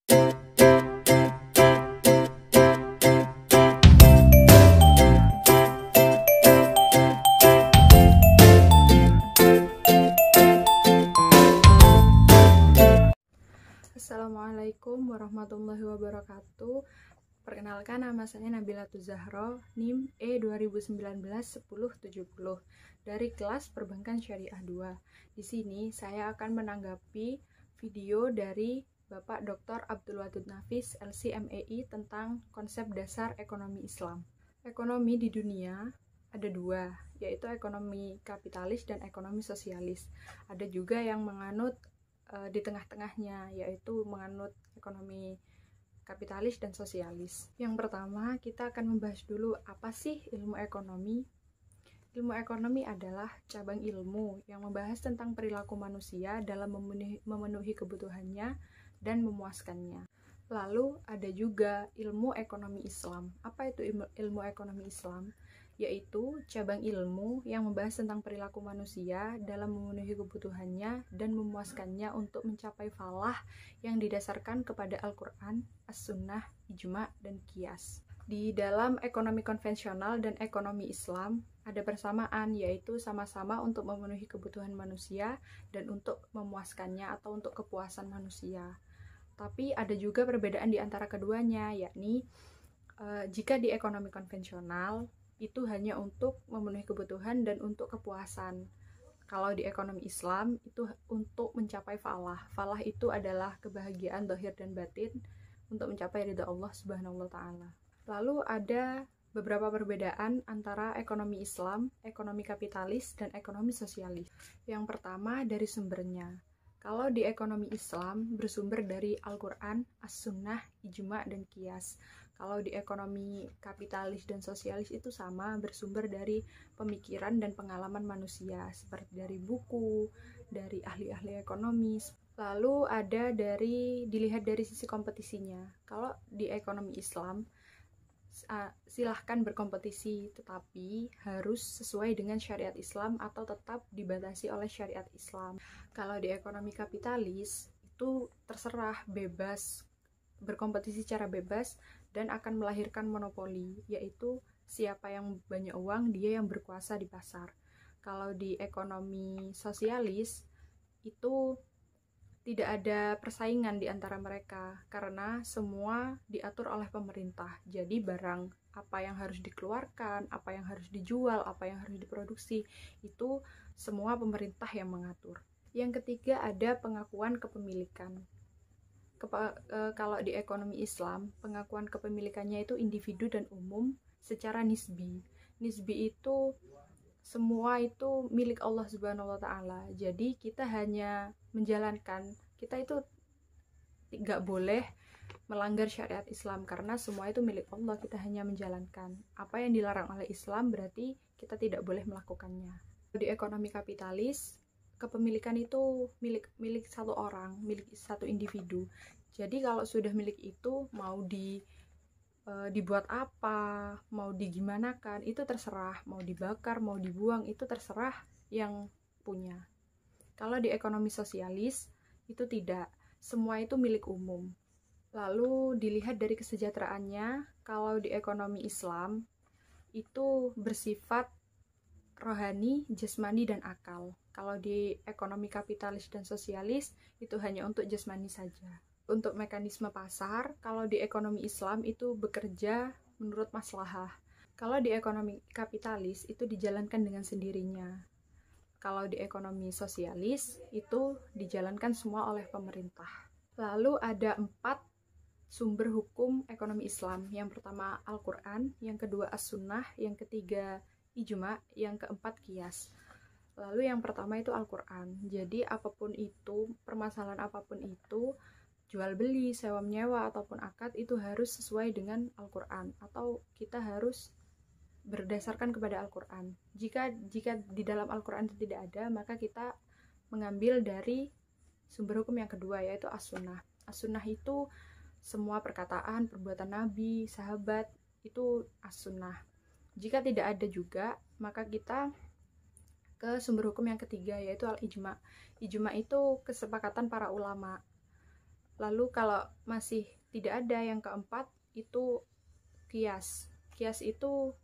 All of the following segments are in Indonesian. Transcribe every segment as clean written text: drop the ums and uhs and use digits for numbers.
Assalamualaikum warahmatullahi wabarakatuh. Perkenalkan, nama saya Nabila Tuzahro, NIM E2019-1070 dari kelas Perbankan Syariah 2. Di sini saya akan menanggapi video dari Bapak Dr. Abdul Wadud Nafis, LC/MEI, tentang konsep dasar ekonomi Islam. Ekonomi di dunia ada dua, yaitu ekonomi kapitalis dan ekonomi sosialis. Ada juga yang menganut di tengah-tengahnya, yaitu menganut ekonomi kapitalis dan sosialis. Yang pertama, kita akan membahas dulu apa sih ilmu ekonomi. Ilmu ekonomi adalah cabang ilmu yang membahas tentang perilaku manusia dalam memenuhi kebutuhannya dan memuaskannya. Lalu ada juga ilmu ekonomi Islam. Apa itu ilmu ekonomi Islam? Yaitu cabang ilmu yang membahas tentang perilaku manusia dalam memenuhi kebutuhannya dan memuaskannya untuk mencapai falah yang didasarkan kepada Al-Quran, As-Sunnah, Ijma, dan Qiyas. Di dalam ekonomi konvensional dan ekonomi Islam ada persamaan, yaitu sama-sama untuk memenuhi kebutuhan manusia dan untuk memuaskannya atau untuk kepuasan manusia. Tapi ada juga perbedaan di antara keduanya, yakni jika di ekonomi konvensional itu hanya untuk memenuhi kebutuhan dan untuk kepuasan. Kalau di ekonomi Islam itu untuk mencapai falah. Falah itu adalah kebahagiaan zahir dan batin untuk mencapai ridha Allah Subhanahu wa taala. Lalu ada beberapa perbedaan antara ekonomi Islam, ekonomi kapitalis, dan ekonomi sosialis. Yang pertama dari sumbernya. Kalau di ekonomi Islam bersumber dari Al-Quran, As-Sunnah, Ijma, dan Qiyas. Kalau di ekonomi kapitalis dan sosialis itu sama, bersumber dari pemikiran dan pengalaman manusia, seperti dari buku, dari ahli-ahli ekonomis. Lalu ada dilihat dari sisi kompetisinya. Kalau di ekonomi Islam, silahkan berkompetisi, tetapi harus sesuai dengan syariat Islam atau tetap dibatasi oleh syariat Islam. Kalau di ekonomi kapitalis, itu terserah, bebas, berkompetisi secara bebas dan akan melahirkan monopoli, yaitu siapa yang banyak uang, dia yang berkuasa di pasar. Kalau di ekonomi sosialis, itu tidak ada persaingan di antara mereka karena semua diatur oleh pemerintah. Jadi barang apa yang harus dikeluarkan, apa yang harus dijual, apa yang harus diproduksi, itu semua pemerintah yang mengatur. Yang ketiga ada pengakuan kepemilikan. Kalau di ekonomi Islam, pengakuan kepemilikannya itu individu dan umum secara nisbi. Nisbi itu semua itu milik Allah Subhanahu wa taala. Jadi kita hanya menjalankan, kita itu tidak boleh melanggar syariat Islam karena semua itu milik Allah, kita hanya menjalankan. Apa yang dilarang oleh Islam berarti kita tidak boleh melakukannya. Di ekonomi kapitalis, kepemilikan itu milik satu orang, milik satu individu. Jadi kalau sudah milik itu, mau dibuat apa, mau digimanakan, itu terserah. Mau dibakar, mau dibuang, itu terserah yang punya. Kalau di ekonomi sosialis, itu tidak. Semua itu milik umum. Lalu dilihat dari kesejahteraannya, kalau di ekonomi Islam, itu bersifat rohani, jasmani, dan akal. Kalau di ekonomi kapitalis dan sosialis, itu hanya untuk jasmani saja. Untuk mekanisme pasar, kalau di ekonomi Islam itu bekerja menurut maslahah. Kalau di ekonomi kapitalis itu dijalankan dengan sendirinya. Kalau di ekonomi sosialis itu dijalankan semua oleh pemerintah. Lalu ada 4 sumber hukum ekonomi Islam. Yang pertama Al-Quran, yang kedua As-Sunnah, yang ketiga Ijma, yang keempat Qiyas. Lalu yang pertama itu Al-Quran. Jadi apapun itu, permasalahan apapun itu, jual beli, sewa menyewa, ataupun akad, itu harus sesuai dengan Al-Quran, atau kita harus berdasarkan kepada Al-Quran. Jika di dalam Al-Quran itu tidak ada, maka kita mengambil dari sumber hukum yang kedua, yaitu As-Sunnah. As-Sunnah itu semua perkataan, perbuatan Nabi, sahabat, itu As-Sunnah. Jika tidak ada juga, maka kita ke sumber hukum yang ketiga, yaitu Al-Ijma. Ijma itu kesepakatan para ulama. Lalu kalau masih tidak ada yang keempat, itu qiyas. Qiyas itu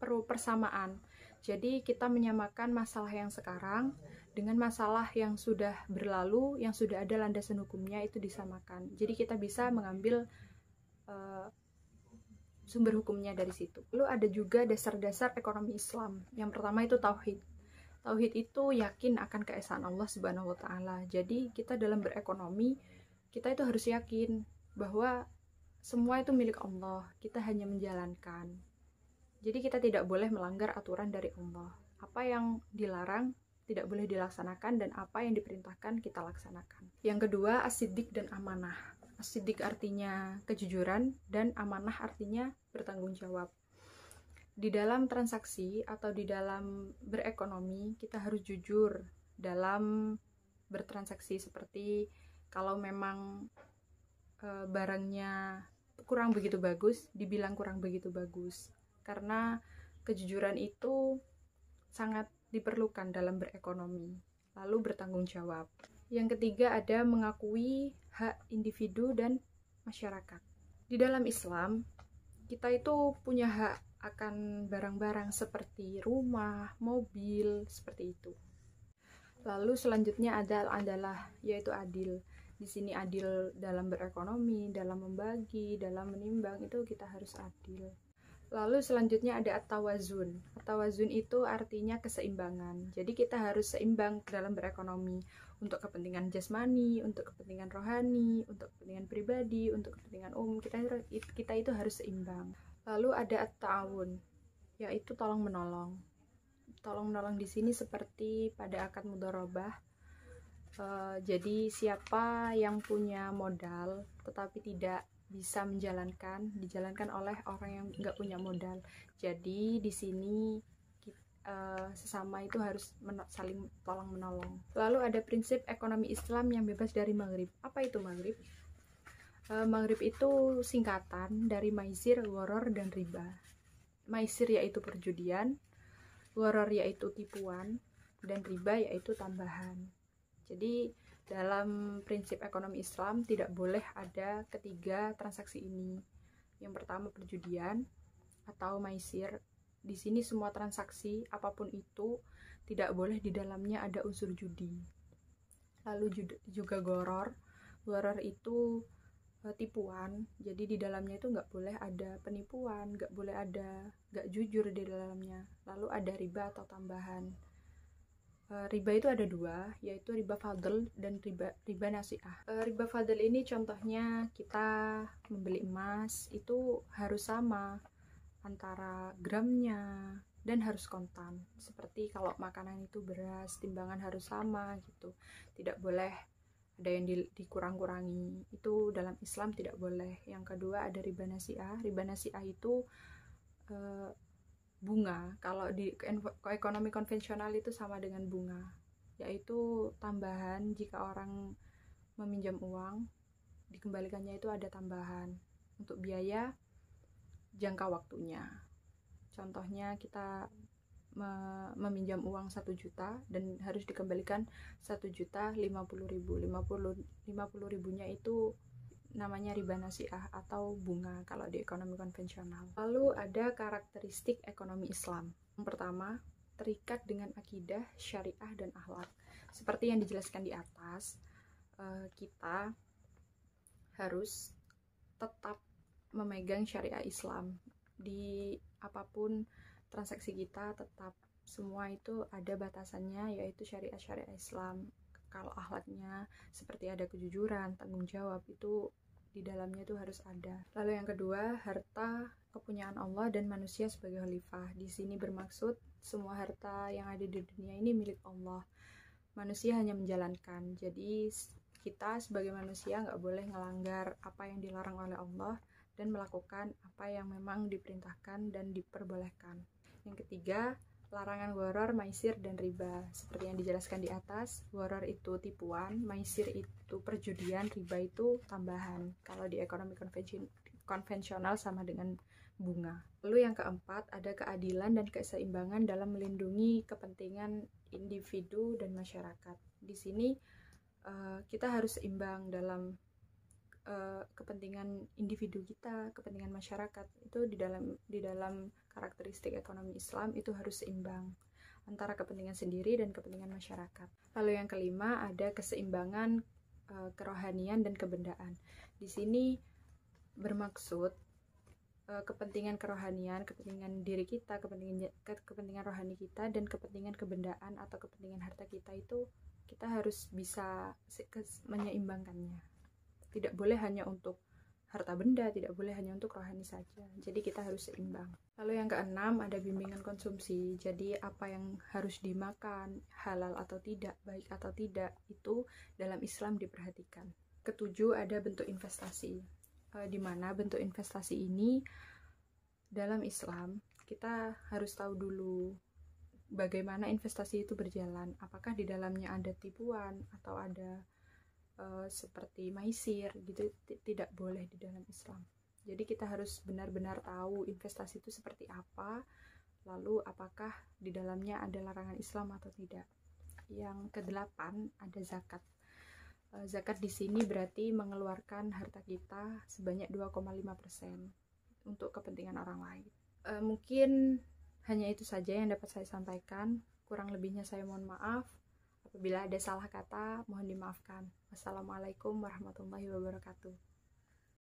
perlu persamaan. Jadi kita menyamakan masalah yang sekarang dengan masalah yang sudah berlalu, yang sudah ada landasan hukumnya, itu disamakan. Jadi kita bisa mengambil sumber hukumnya dari situ. Lalu ada juga dasar-dasar ekonomi Islam. Yang pertama itu tauhid. Tauhid itu yakin akan keesaan Allah Subhanahu wa taala. Jadi kita dalam berekonomi, kita itu harus yakin bahwa semua itu milik Allah. Kita hanya menjalankan. Jadi kita tidak boleh melanggar aturan dari Allah. Apa yang dilarang tidak boleh dilaksanakan, dan apa yang diperintahkan kita laksanakan. Yang kedua, as-siddiq dan amanah. As-siddiq artinya kejujuran, dan amanah artinya bertanggung jawab. Di dalam transaksi atau di dalam berekonomi, kita harus jujur dalam bertransaksi. Seperti kalau memang barangnya kurang begitu bagus, dibilang kurang begitu bagus. Karena kejujuran itu sangat diperlukan dalam berekonomi. Lalu bertanggung jawab. Yang ketiga ada mengakui hak individu dan masyarakat. Di dalam Islam, kita itu punya hak akan barang-barang seperti rumah, mobil, seperti itu. Lalu selanjutnya adalah yaitu adil. Di sini adil dalam berekonomi, dalam membagi, dalam menimbang, itu kita harus adil. Lalu selanjutnya ada at-tawazun. At-tawazun itu artinya keseimbangan. Jadi kita harus seimbang dalam berekonomi, untuk kepentingan jasmani, untuk kepentingan rohani, untuk kepentingan pribadi, untuk kepentingan umum. Kita itu harus seimbang. Lalu ada at-ta'awun, yaitu tolong menolong. Tolong menolong di sini seperti pada akad mudharabah. Jadi siapa yang punya modal tetapi tidak bisa dijalankan oleh orang yang nggak punya modal. Jadi di sini sesama itu harus saling tolong menolong. Lalu ada prinsip ekonomi Islam yang bebas dari maghrib. Apa itu maghrib? Maghrib itu singkatan dari maisir, gharar, dan riba. Maisir yaitu perjudian, gharar yaitu tipuan, dan riba yaitu tambahan. Jadi dalam prinsip ekonomi Islam tidak boleh ada ketiga transaksi ini. Yang pertama perjudian atau maisir. Di sini semua transaksi apapun itu tidak boleh di dalamnya ada unsur judi. Lalu juga gharar. Gharar itu tipuan. Jadi di dalamnya itu nggak boleh ada penipuan, nggak boleh ada nggak jujur di dalamnya. Lalu ada riba atau tambahan. Riba itu ada dua, yaitu riba fadl dan riba nasi'ah. Riba fadl ini contohnya kita membeli emas itu harus sama antara gramnya dan harus kontan. Seperti kalau makanan itu beras, timbangan harus sama gitu. Tidak boleh ada yang dikurang-kurangi. Itu dalam Islam tidak boleh. Yang kedua ada riba nasi'ah. Riba nasi'ah itu bunga. Kalau di ekonomi konvensional itu sama dengan bunga, yaitu tambahan jika orang meminjam uang, dikembalikannya itu ada tambahan untuk biaya jangka waktunya. Contohnya kita meminjam uang 1 juta dan harus dikembalikan 1.050.000. 50 ribunya itu namanya riba nasi'ah atau bunga kalau di ekonomi konvensional. Lalu ada karakteristik ekonomi Islam. Yang pertama, terikat dengan akidah, syariah, dan akhlak. Seperti yang dijelaskan di atas, kita harus tetap memegang syariah Islam. Di apapun transaksi kita tetap semua itu ada batasannya, yaitu syariah Islam. Kalau akhlaknya seperti ada kejujuran, tanggung jawab, itu di dalamnya itu harus ada. Lalu yang kedua, harta kepunyaan Allah dan manusia sebagai khalifah. Di sini bermaksud semua harta yang ada di dunia ini milik Allah. Manusia hanya menjalankan. Jadi kita sebagai manusia nggak boleh ngelanggar apa yang dilarang oleh Allah dan melakukan apa yang memang diperintahkan dan diperbolehkan. Yang ketiga, larangan gharar, maisir, dan riba. Seperti yang dijelaskan di atas, gharar itu tipuan, maisir itu perjudian, riba itu tambahan. Kalau di ekonomi konvensional sama dengan bunga. Lalu yang keempat, ada keadilan dan keseimbangan dalam melindungi kepentingan individu dan masyarakat. Di sini kita harus seimbang dalam kepentingan individu kita, kepentingan masyarakat. Itu di dalam karakteristik ekonomi Islam itu harus seimbang antara kepentingan sendiri dan kepentingan masyarakat. Lalu yang kelima ada keseimbangan kerohanian dan kebendaan. Di sini bermaksud kepentingan kerohanian, kepentingan diri kita, kepentingan rohani kita, dan kepentingan kebendaan atau kepentingan harta kita itu kita harus bisa menyeimbangkannya. Tidak boleh hanya untuk harta benda, tidak boleh hanya untuk rohani saja. Jadi kita harus seimbang. Lalu yang keenam ada bimbingan konsumsi. Jadi apa yang harus dimakan, halal atau tidak, baik atau tidak, itu dalam Islam diperhatikan. Ketujuh ada bentuk investasi. Di mana bentuk investasi ini dalam Islam kita harus tahu dulu bagaimana investasi itu berjalan. Apakah di dalamnya ada tipuan atau ada seperti maisir gitu, tidak boleh di dalam Islam. Jadi kita harus benar-benar tahu investasi itu seperti apa, lalu apakah di dalamnya ada larangan Islam atau tidak. Yang kedelapan ada zakat. Zakat di sini berarti mengeluarkan harta kita sebanyak 2,5% untuk kepentingan orang lain. Mungkin hanya itu saja yang dapat saya sampaikan. Kurang lebihnya saya mohon maaf. Apabila ada salah kata, mohon dimaafkan. Wassalamualaikum warahmatullahi wabarakatuh.